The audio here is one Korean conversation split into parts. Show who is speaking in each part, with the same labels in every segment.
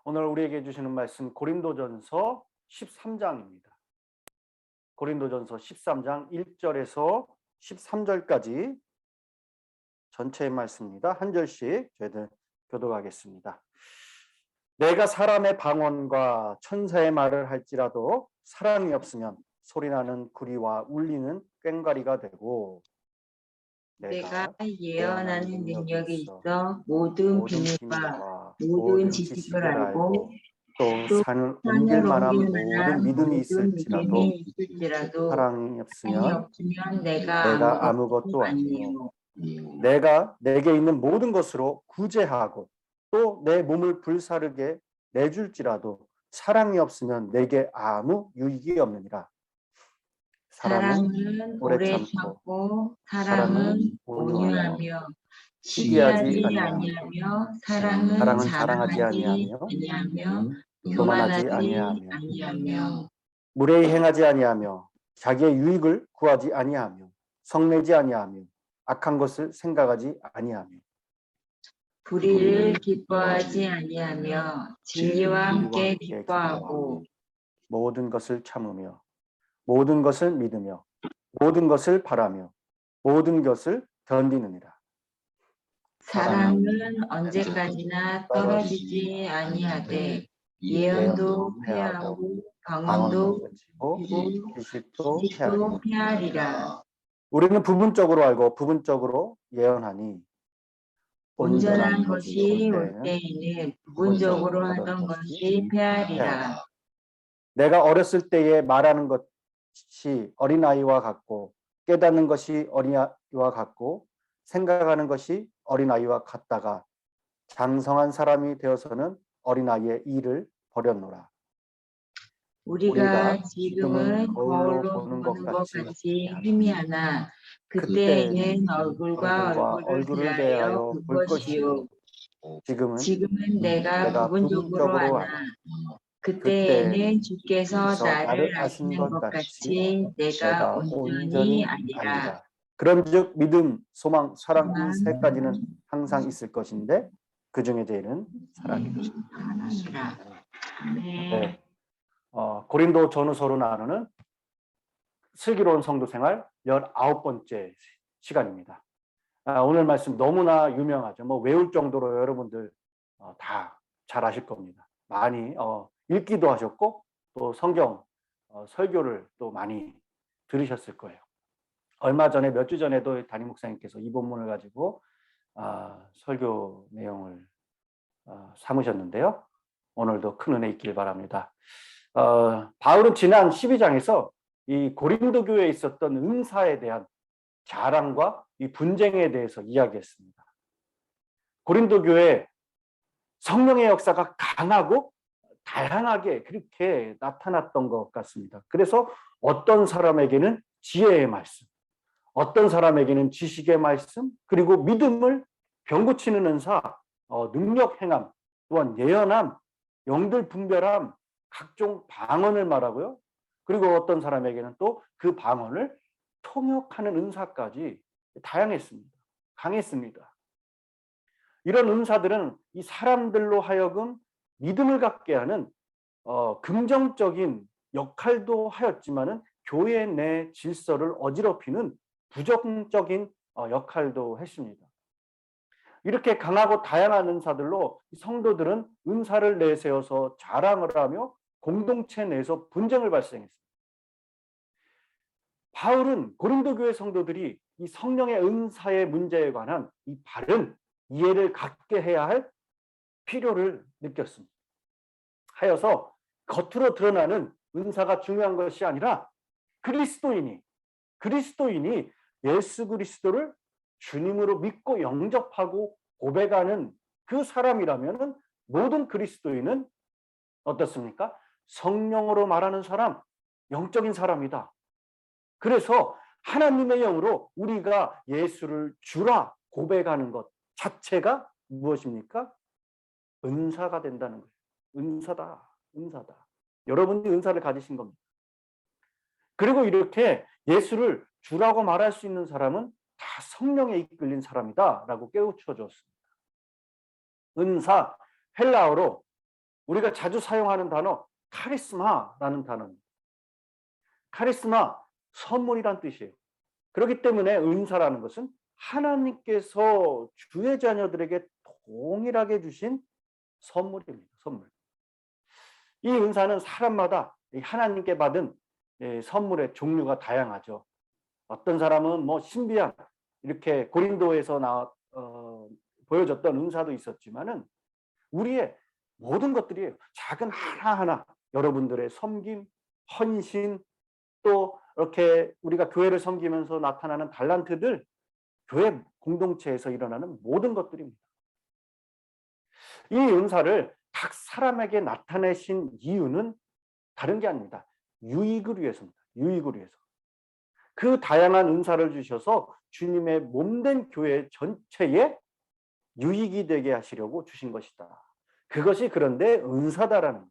Speaker 1: 오늘 우리에게 주시는 말씀 고린도전서 13장입니다. 고린도전서 13장 1절에서 13절까지 전체의 말씀입니다. 한 절씩 저희들 교독하겠습니다. 내가 사람의 방언과 천사의 말을 할지라도 사랑이 없으면 소리나는 구리와 울리는 꽹과리가 되고,
Speaker 2: 내가 예언하는 능력이 있어 모든 비밀과 모든 지식을 알고
Speaker 1: 또 산을 옮길 만한 모든 믿음이 있을지라도 사랑이 없으면 내가 아무것도 아니요. 내가 내게 있는 모든 것으로 구제하고 또 내 몸을 불사르게 내줄지라도 사랑이 없으면 내게 아무 유익이 없느니라.
Speaker 2: 사랑은 오래 참고 사랑은 온유하며
Speaker 1: 시기하지
Speaker 2: 아니하며 사랑은 자랑하지 아니하며 교만하지 아니하며
Speaker 1: 무례히 행하지 아니하며 자기의 유익을 구하지 아니하며 성내지 아니하며 악한 것을 생각하지 아니하며
Speaker 2: 불의를 기뻐하지 아니하며 진리와 함께 기뻐하고
Speaker 1: 모든 것을 참으며 모든 것을 믿으며 모든 것을 바라며 모든 것을 견디느니라.
Speaker 2: 사랑은 언제까지나 떨어지지 아니하되 예언도 패하고 방언도 그치고 지식도 패하리라.
Speaker 1: 우리는 부분적으로 알고 부분적으로 예언하니
Speaker 2: 온전한 것이 올 때에는 부분적으로 하던 것이 패하리라.
Speaker 1: 내가 어렸을 때에 말하는 것이 어린아이와 같고 깨닫는 것이 어린아이와 같고 생각하는 것이 어린아이와 같다가 장성한 사람이 되어서는 어린아이의 일을 버렸노라.
Speaker 2: 우리가 지금은 거울로 보는 것 같이 희미하나 그때에는 얼굴과 얼굴을 대하여 볼 것이요. 지금은 내가 부분적으로 아나 그때에는 주께서 나를 아시는 것 같이 내가 온전히 아니라.
Speaker 1: 그런즉 믿음, 소망, 사랑 이 세 가지는 항상 있을 것인데 그 중에 제일은 사랑이다. 네. 고린도 전후서로 나누는 슬기로운 성도 생활 19번째 시간입니다. 오늘 말씀 너무나 유명하죠. 외울 정도로 여러분들 다 잘 아실 겁니다. 많이 읽기도 하셨고 또 성경 설교를 또 많이 들으셨을 거예요. 얼마 전에 몇 주 전에도 담임 목사님께서 이 본문을 가지고 설교 내용을 삼으셨는데요. 오늘도 큰 은혜 있길 바랍니다. 바울은 지난 12장에서 이 고린도 교회에 있었던 은사에 대한 자랑과 이 분쟁에 대해서 이야기했습니다. 고린도 교회 성령의 역사가 강하고 다양하게 그렇게 나타났던 것 같습니다. 그래서 어떤 사람에게는 지혜의 말씀, 어떤 사람에게는 지식의 말씀, 그리고 믿음을 병고치는 은사, 능력 행함, 또한 예언함, 영들 분별함, 각종 방언을 말하고요. 그리고 어떤 사람에게는 또 그 방언을 통역하는 은사까지 다양했습니다. 강했습니다. 이런 은사들은 이 사람들로 하여금 믿음을 갖게 하는 긍정적인 역할도 하였지만은 교회 내 질서를 어지럽히는 부정적인 역할도 했습니다. 이렇게 강하고 다양한 은사들로 성도들은 은사를 내세워서 자랑을 하며 공동체 내에서 분쟁을 발생했습니다. 바울은 고린도 교회 성도들이 이 성령의 은사의 문제에 관한 이 바른 이해를 갖게 해야 할 필요를 느꼈습니다. 하여서 겉으로 드러나는 은사가 중요한 것이 아니라 그리스도인이 예수 그리스도를 주님으로 믿고 영접하고 고백하는 그 사람이라면 모든 그리스도인은 어떻습니까? 성령으로 말하는 사람, 영적인 사람이다. 그래서 하나님의 영으로 우리가 예수를 주라 고백하는 것 자체가 무엇입니까? 은사가 된다는 거예요. 은사다. 여러분이 은사를 가지신 겁니다. 그리고 이렇게 예수를 주라고 말할 수 있는 사람은 다 성령에 이끌린 사람이다 라고 깨우쳐 줬습니다. 은사, 헬라어로 우리가 자주 사용하는 단어 카리스마라는 단어입니다. 카리스마, 선물이란 뜻이에요. 그렇기 때문에 은사라는 것은 하나님께서 주의 자녀들에게 동일하게 주신 선물입니다. 선물. 이 은사는 사람마다 하나님께 받은 선물의 종류가 다양하죠. 어떤 사람은 뭐 신비한 이렇게 고린도에서 보여줬던 은사도 있었지만은 우리의 모든 것들이에요. 작은 하나하나 여러분들의 섬김, 헌신, 또 이렇게 우리가 교회를 섬기면서 나타나는 달란트들, 교회 공동체에서 일어나는 모든 것들입니다. 이 은사를 각 사람에게 나타내신 이유는 다른 게 아닙니다. 유익을 위해서입니다. 유익을 위해서. 그 다양한 은사를 주셔서 주님의 몸된 교회 전체에 유익이 되게 하시려고 주신 것이다. 그것이 그런데 은사다라는 거예요.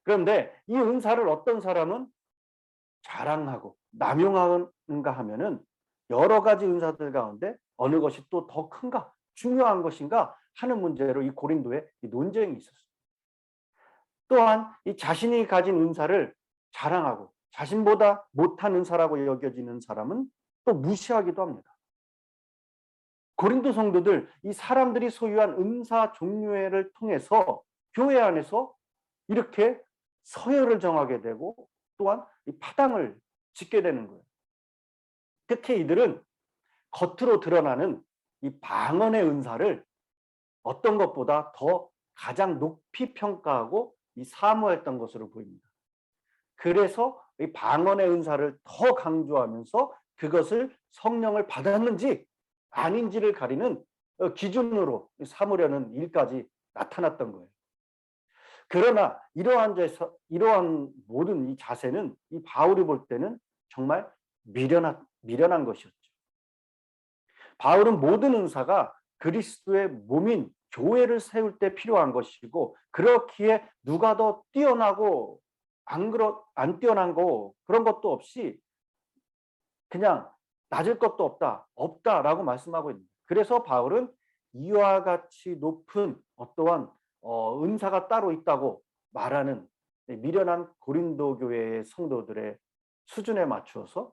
Speaker 1: 그런데 이 은사를 어떤 사람은 자랑하고 남용하는가 하면은 여러 가지 은사들 가운데 어느 것이 또 더 큰가, 중요한 것인가 하는 문제로 이 고린도에 논쟁이 있었습니다. 또한 이 자신이 가진 은사를 자랑하고 자신보다 못한 은사라고 여겨지는 사람은 또 무시하기도 합니다. 고린도 성도들, 이 사람들이 소유한 은사 종류를 통해서 교회 안에서 이렇게 서열을 정하게 되고 또한 이 파당을 짓게 되는 거예요. 특히 이들은 겉으로 드러나는 이 방언의 은사를 어떤 것보다 더 가장 높이 평가하고 이 사모했던 것으로 보입니다. 그래서 이 방언의 은사를 더 강조하면서 그것을 성령을 받았는지 아닌지를 가리는 기준으로 삼으려는 일까지 나타났던 거예요. 그러나 이러한 모든 이 자세는 이 바울이 볼 때는 정말 미련한 것이었죠. 바울은 모든 은사가 그리스도의 몸인 교회를 세울 때 필요한 것이고, 그렇기에 누가 더 뛰어나고 안 뛰어난 거 그런 것도 없이 그냥 낮을 것도 없다라고 말씀하고 있습니다. 그래서 바울은 이와 같이 높은 어떠한 은사가 따로 있다고 말하는 미련한 고린도 교회의 성도들의 수준에 맞추어서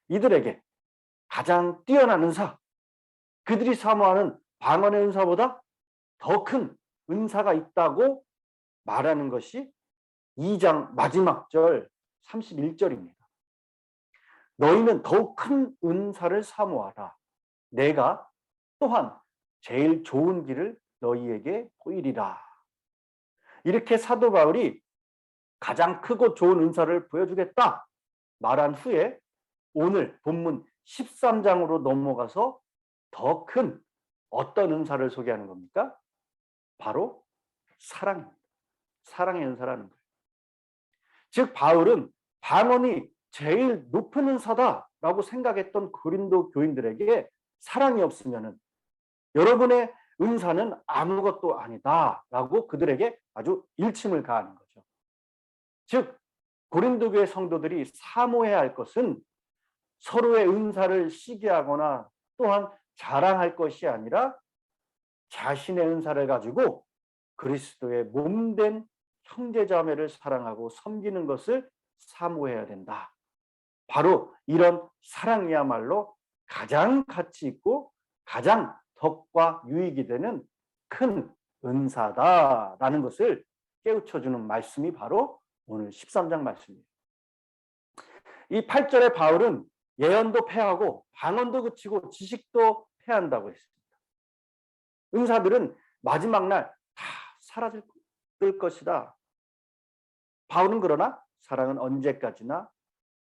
Speaker 1: 이들에게 가장 뛰어난 은사, 그들이 사모하는 방언의 은사보다 더 큰 은사가 있다고 말하는 것이 2장 마지막 절 31절입니다. 너희는 더욱 큰 은사를 사모하라. 내가 또한 제일 좋은 길을 너희에게 보이리라. 이렇게 사도 바울이 가장 크고 좋은 은사를 보여주겠다 말한 후에 오늘 본문 13장으로 넘어가서 더 큰 어떤 은사를 소개하는 겁니까? 바로 사랑입니다. 사랑의 은사라는 거예요. 즉 바울은 방언이 제일 높은 은사다라고 생각했던 고린도 교인들에게 사랑이 없으면은 여러분의 은사는 아무것도 아니다라고 그들에게 아주 일침을 가하는 거죠. 즉 고린도 교회 성도들이 사모해야 할 것은 서로의 은사를 시기하거나 또한 자랑할 것이 아니라 자신의 은사를 가지고 그리스도의 몸된 형제자매를 사랑하고 섬기는 것을 사모해야 된다. 바로 이런 사랑이야말로 가장 가치 있고 가장 덕과 유익이 되는 큰 은사다라는 것을 깨우쳐주는 말씀이 바로 오늘 13장 말씀입니다. 이 8절에 바울은 예언도 패하고 방언도 그치고 지식도 패한다고 했습니다. 은사들은 마지막 날 다 사라질 것이다. 바울은 그러나 사랑은 언제까지나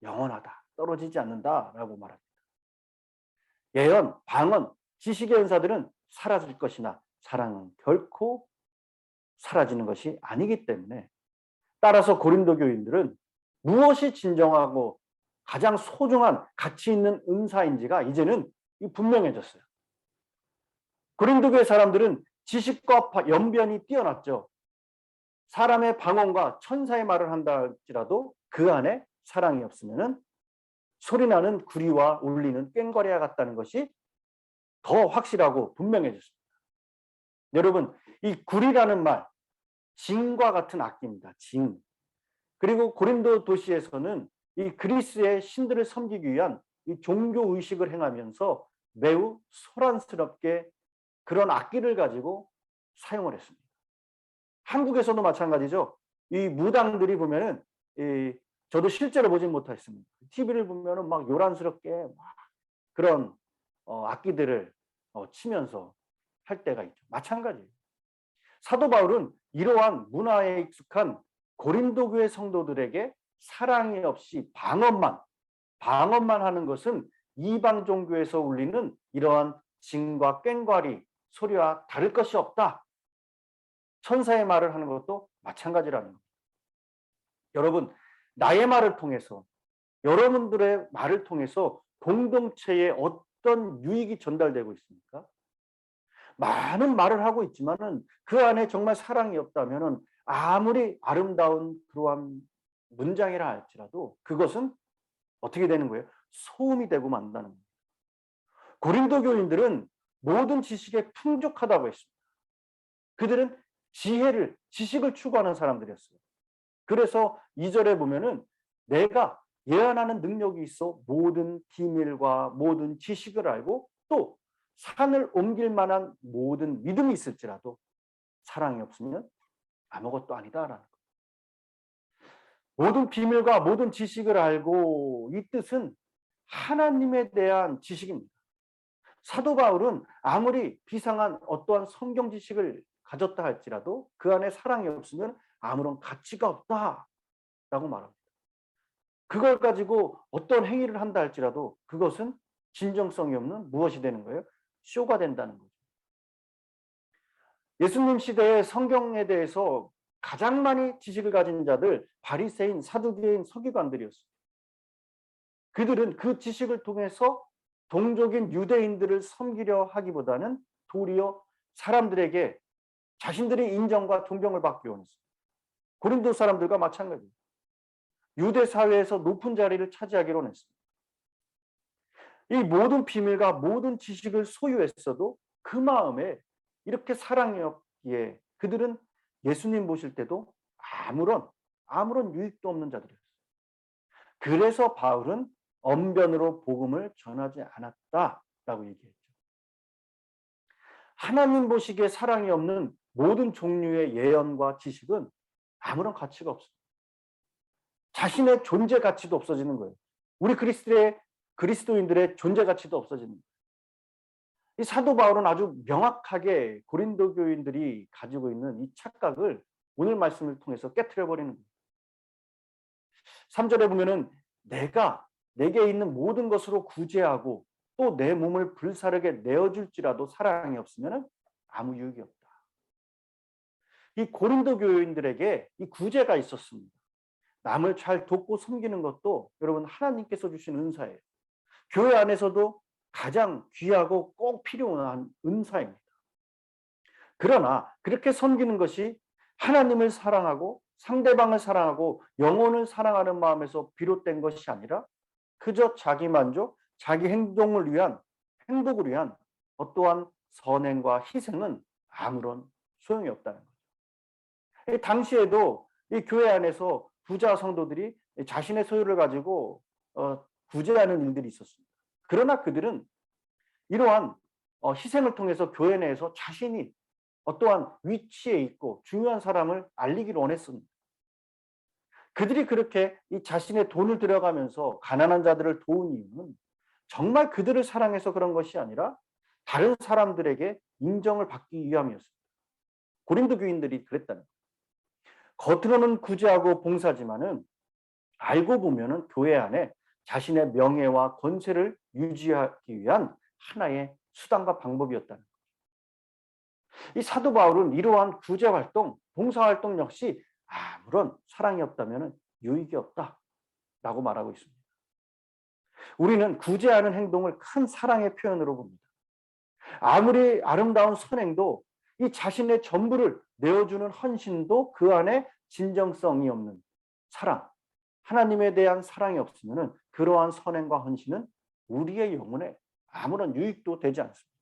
Speaker 1: 영원하다. 떨어지지 않는다라고 말합니다. 예언, 방언, 지식의 은사들은 사라질 것이나 사랑은 결코 사라지는 것이 아니기 때문에 따라서 고린도 교인들은 무엇이 진정하고 가장 소중한 가치 있는 은사인지가 이제는 분명해졌어요. 고린도 교회 사람들은 지식과 연변이 뛰어났죠. 사람의 방언과 천사의 말을 한다 할지라도 그 안에 사랑이 없으면 소리나는 구리와 울리는 꽹과리와 같다는 것이 더 확실하고 분명해졌습니다. 여러분, 이 구리라는 말, 징과 같은 악기입니다. 징. 그리고 고린도 도시에서는 이 그리스의 신들을 섬기기 위한 이 종교 의식을 행하면서 매우 소란스럽게 그런 악기를 가지고 사용을 했습니다. 한국에서도 마찬가지죠. 이 무당들이 보면은 저도 실제로 보진 못했습니다. TV를 보면은 막 요란스럽게 막 그런 악기들을 치면서 할 때가 있죠. 마찬가지예요. 사도 바울은 이러한 문화에 익숙한 고린도 교회 성도들에게 사랑이 없이 방언만 하는 것은 이방 종교에서 울리는 이러한 징과 꽹과리 소리와 다를 것이 없다. 천사의 말을 하는 것도 마찬가지라는 겁니다. 여러분, 나의 말을 통해서, 여러분들의 말을 통해서 공동체에 어떤 유익이 전달되고 있습니까? 많은 말을 하고 있지만은 그 안에 정말 사랑이 없다면은 아무리 아름다운 그러한 문장이라 할지라도 그것은 어떻게 되는 거예요? 소음이 되고 만다는 겁니다. 고린도 교인들은 모든 지식에 풍족하다고 했습니다. 그들은 지식을 추구하는 사람들이었어요. 그래서 2절에 보면은 내가 예언하는 능력이 있어 모든 비밀과 모든 지식을 알고 또 산을 옮길 만한 모든 믿음이 있을지라도 사랑이 없으면 아무것도 아니다라는 것. 모든 비밀과 모든 지식을 알고 이 뜻은 하나님에 대한 지식입니다. 사도 바울은 아무리 비상한 어떠한 성경 지식을 가졌다 할지라도 그 안에 사랑이 없으면 아무런 가치가 없다라고 말합니다. 그걸 가지고 어떤 행위를 한다 할지라도 그것은 진정성이 없는 무엇이 되는 거예요? 쇼가 된다는 거죠. 예수님 시대에 성경에 대해서 가장 많이 지식을 가진 자들 바리새인, 사두개인, 서기관들이었어요. 그들은 그 지식을 통해서 동족인 유대인들을 섬기려 하기보다는 도리어 사람들에게 자신들의 인정과 존경을 받기 원했어요. 고린도 사람들과 마찬가지예요. 유대 사회에서 높은 자리를 차지하기로 했습니다. 이 모든 비밀과 모든 지식을 소유했어도 그 마음에 이렇게 사랑이 없기에 그들은 예수님 보실 때도 아무런 유익도 없는 자들이었어요. 그래서 바울은 언변으로 복음을 전하지 않았다라고 얘기했죠. 하나님 보시기에 사랑이 없는 모든 종류의 예언과 지식은 아무런 가치가 없습니다. 자신의 존재 가치도 없어지는 거예요. 우리 그리스도인들의 존재 가치도 없어지는 거예요. 이 사도 바울은 아주 명확하게 고린도 교인들이 가지고 있는 이 착각을 오늘 말씀을 통해서 깨트려 버리는 거예요. 3절에 보면은 내게 있는 모든 것으로 구제하고 또 내 몸을 불사르게 내어줄지라도 사랑이 없으면 아무 유익이 없다. 이 고린도 교인들에게 이 구제가 있었습니다. 남을 잘 돕고 섬기는 것도 여러분 하나님께서 주신 은사예요. 교회 안에서도 가장 귀하고 꼭 필요한 은사입니다. 그러나 그렇게 섬기는 것이 하나님을 사랑하고 상대방을 사랑하고 영혼을 사랑하는 마음에서 비롯된 것이 아니라 그저 자기 만족, 자기 행복을 위한 어떠한 선행과 희생은 아무런 소용이 없다는 거죠. 당시에도 이 교회 안에서 부자 성도들이 자신의 소유를 가지고 구제하는 일들이 있었습니다. 그러나 그들은 이러한 희생을 통해서 교회 내에서 자신이 어떠한 위치에 있고 중요한 사람을 알리기를 원했습니다. 그들이 그렇게 이 자신의 돈을 들여가면서 가난한 자들을 도운 이유는 정말 그들을 사랑해서 그런 것이 아니라 다른 사람들에게 인정을 받기 위함이었습니다. 고린도 교인들이 그랬다는 거예요. 겉으로는 구제하고 봉사지만은 알고 보면은 교회 안에 자신의 명예와 권세를 유지하기 위한 하나의 수단과 방법이었다는 거예요. 이 사도 바울은 이러한 구제 활동, 봉사 활동 역시 아무런 사랑이 없다면 유익이 없다라고 말하고 있습니다. 우리는 구제하는 행동을 큰 사랑의 표현으로 봅니다. 아무리 아름다운 선행도 이 자신의 전부를 내어주는 헌신도 그 안에 진정성이 없는 사랑, 하나님에 대한 사랑이 없으면 그러한 선행과 헌신은 우리의 영혼에 아무런 유익도 되지 않습니다.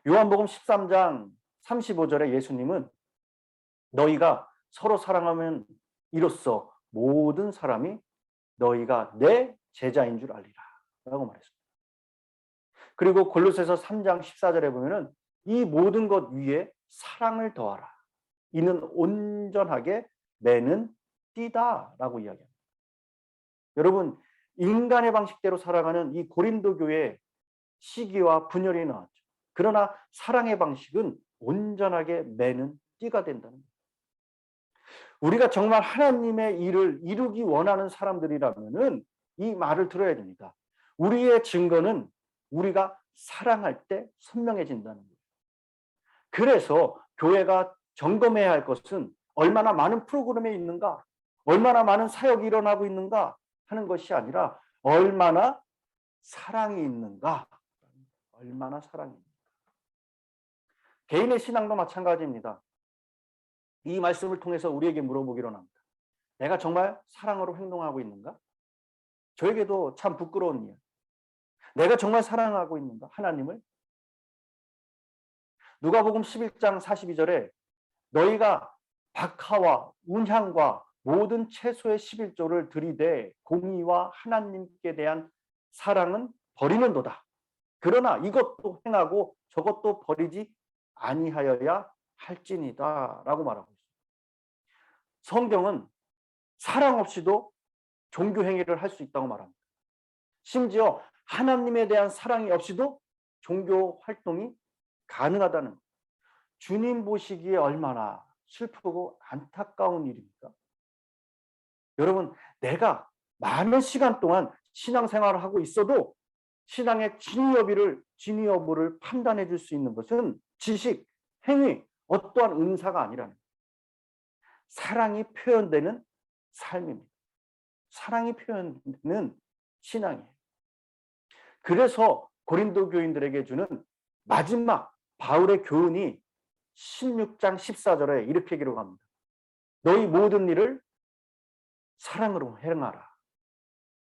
Speaker 1: 요한복음 13장 35절에 예수님은 너희가 서로 사랑하면 이로써 모든 사람이 너희가 내 제자인 줄 알리라 라고 말했습니다. 그리고 골로새서 3장 14절에 보면은 이 모든 것 위에 사랑을 더하라. 이는 온전하게 매는 띠다라고 이야기합니다. 여러분, 인간의 방식대로 살아가는 이 고린도 교회에 시기와 분열이 나왔죠. 그러나 사랑의 방식은 온전하게 매는 띠가 된다는 거예요. 우리가 정말 하나님의 일을 이루기 원하는 사람들이라면은 이 말을 들어야 됩니다. 우리의 증거는 우리가 사랑할 때 선명해진다는 거예요. 그래서 교회가 점검해야 할 것은 얼마나 많은 프로그램에 있는가, 얼마나 많은 사역이 일어나고 있는가 하는 것이 아니라 얼마나 사랑이 있는가, 얼마나 사랑이 있는가. 개인의 신앙도 마찬가지입니다. 이 말씀을 통해서 우리에게 물어보기로 합니다. 내가 정말 사랑으로 행동하고 있는가? 저에게도 참 부끄러운 일. 내가 정말 사랑하고 있는가? 하나님을? 누가복음 11장 42절에 너희가 박하와 운향과 모든 채소의 11조를 들이되 공의와 하나님께 대한 사랑은 버리는도다. 그러나 이것도 행하고 저것도 버리지 아니하여야 할지니다 라고 말하고 있습니다. 성경은 사랑 없이도 종교 행위를 할 수 있다고 말합니다. 심지어 하나님에 대한 사랑이 없이도 종교 활동이 가능하다는 것. 주님 보시기에 얼마나 슬프고 안타까운 일입니까? 여러분, 내가 많은 시간 동안 신앙생활을 하고 있어도 신앙의 진위 여부를 판단해 줄 수 있는 것은 지식, 행위, 어떠한 은사가 아니라는 거예요. 사랑이 표현되는 삶입니다. 사랑이 표현되는 신앙이에요. 그래서 고린도 교인들에게 주는 마지막 바울의 교훈이 16장 14절에 이렇게 기록합니다. 너희 모든 일을 사랑으로 행하라.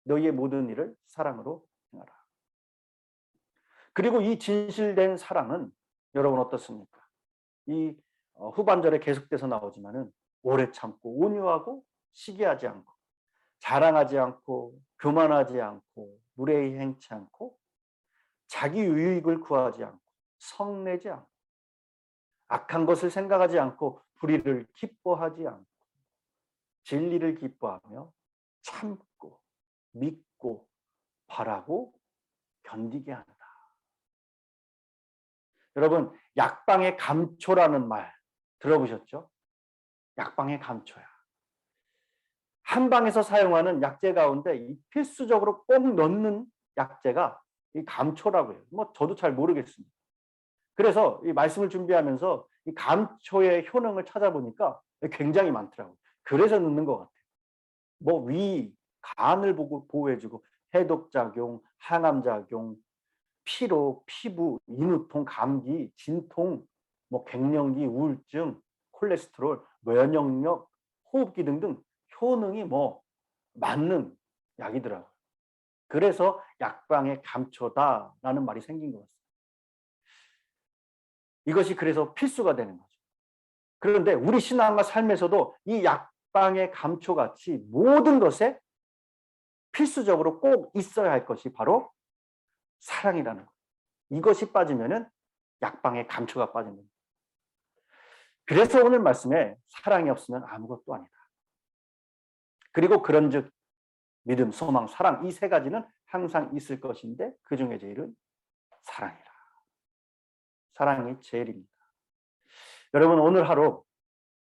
Speaker 1: 너희의 모든 일을 사랑으로 행하라. 그리고 이 진실된 사랑은 여러분 어떻습니까? 이 후반절에 계속돼서 나오지만은 오래 참고 온유하고 시기하지 않고 자랑하지 않고 교만하지 않고 무례히 행치 않고 자기 유익을 구하지 않고 성내지 않고 악한 것을 생각하지 않고 불의를 기뻐하지 않고 진리를 기뻐하며 참고 믿고 바라고 견디게 한다. 여러분, 약방의 감초라는 말 들어보셨죠? 약방의 감초야. 한방에서 사용하는 약재 가운데 필수적으로 꼭 넣는 약재가 이 감초라고 해요. 뭐 저도 잘 모르겠습니다. 그래서 이 말씀을 준비하면서 이 감초의 효능을 찾아보니까 굉장히 많더라고요. 그래서 넣는 것 같아요. 뭐 간을 보호해주고 해독작용, 항암작용, 피로, 피부, 인후통, 감기, 진통, 뭐 갱년기, 우울증, 콜레스테롤, 면역력, 호흡기 등등 효능이 뭐 맞는 약이더라고요. 그래서 약방의 감초다라는 말이 생긴 것 같습니다. 이것이 그래서 필수가 되는 거죠. 그런데 우리 신앙과 삶에서도 이 약방의 감초같이 모든 것에 필수적으로 꼭 있어야 할 것이 바로 사랑이라는 것. 이것이 빠지면은 약방의 감초가 빠집니다. 그래서 오늘 말씀에 사랑이 없으면 아무것도 아니다. 그리고 그런즉 믿음, 소망, 사랑 이 세 가지는 항상 있을 것인데 그중에 제일은 사랑이라. 사랑이 제일입니다. 여러분 오늘 하루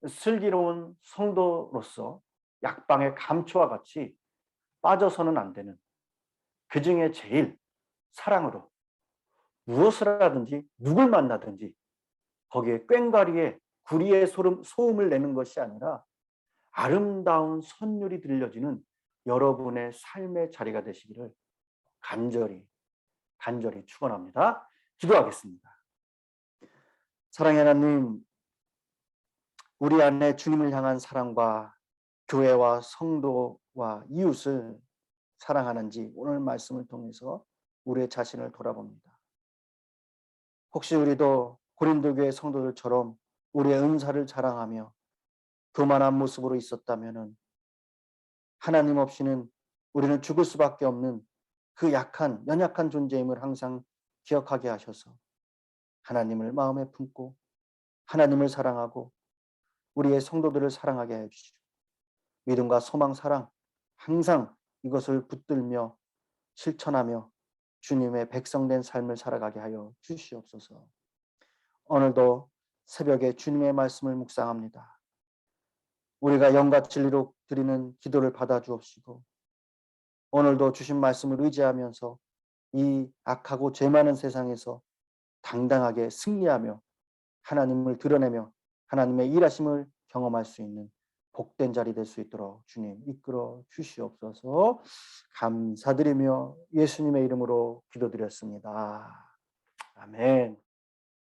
Speaker 1: 슬기로운 성도로서 약방의 감초와 같이 빠져서는 안 되는 그중에 제일 사랑으로 무엇을 하든지 누굴 만나든지 거기에 꽹과리에 구리에 소음을 내는 것이 아니라 아름다운 선율이 들려지는 여러분의 삶의 자리가 되시기를 간절히 축원합니다. 기도하겠습니다. 사랑의 하나님, 우리 안에 주님을 향한 사랑과 교회와 성도와 이웃을 사랑하는지 오늘 말씀을 통해서 우리의 자신을 돌아봅니다. 혹시 우리도 고린도 교회 성도들처럼 우리의 은사를 자랑하며 교만한 모습으로 있었다면은 하나님 없이는 우리는 죽을 수밖에 없는 그 약한 연약한 존재임을 항상 기억하게 하셔서 하나님을 마음에 품고 하나님을 사랑하고 우리의 성도들을 사랑하게 해 주시고 믿음과 소망, 사랑 항상 이것을 붙들며 실천하며 주님의 백성된 삶을 살아가게 하여 주시옵소서. 오늘도 새벽에 주님의 말씀을 묵상합니다. 우리가 영과 진리로 드리는 기도를 받아 주옵시고 오늘도 주신 말씀을 의지하면서 이 악하고 죄 많은 세상에서 당당하게 승리하며 하나님을 드러내며 하나님의 일하심을 경험할 수 있는 복된 자리 될 수 있도록 주님 이끌어 주시옵소서. 감사드리며 예수님의 이름으로 기도드렸습니다. 아멘.